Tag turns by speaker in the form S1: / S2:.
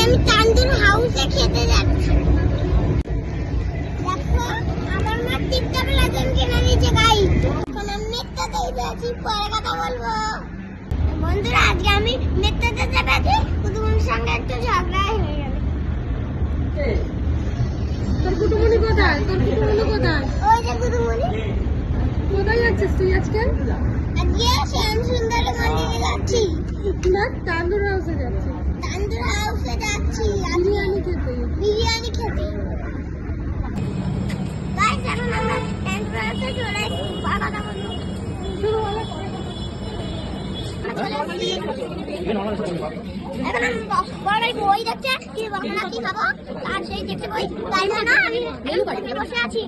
S1: আমি তান্দুর হাউসে খেতে যাচ্ছি। দেখো আমার মা টিপটপ লাগান কিনে নিয়েছে গাইস। এখন আমি মেট্রোতে যাচ্ছি, পরে কথা বলবো। বন্ধুরা আজকে আমি মেট্রোতে যাচ্ছি, কুতুমনির সঙ্গে একটু ঝগড়া হয়ে গেল।
S2: তোর কুটুমনি কোথায়?
S1: ওই যে কুতুমনি।
S2: কোথায় যাচ্ছিস তুই আজকে?
S1: আজকে শ্যাম সুন্দর মন্দিরে যাচ্ছি।
S2: না, তান্দুর হাউসে যাচ্ছি।
S1: তান্দুর হাউসে যাচ্ছি
S2: বিরিয়ানি খেতে।
S1: গাইস এখন আমরা তান্দুর হাউসে চলে এসেছি। কথা বলবো। এখন আমি বড় বই দেখছে কি বাংলা কি খাবো আর সেই দেখতে বই তাই না আমি বসে আছি।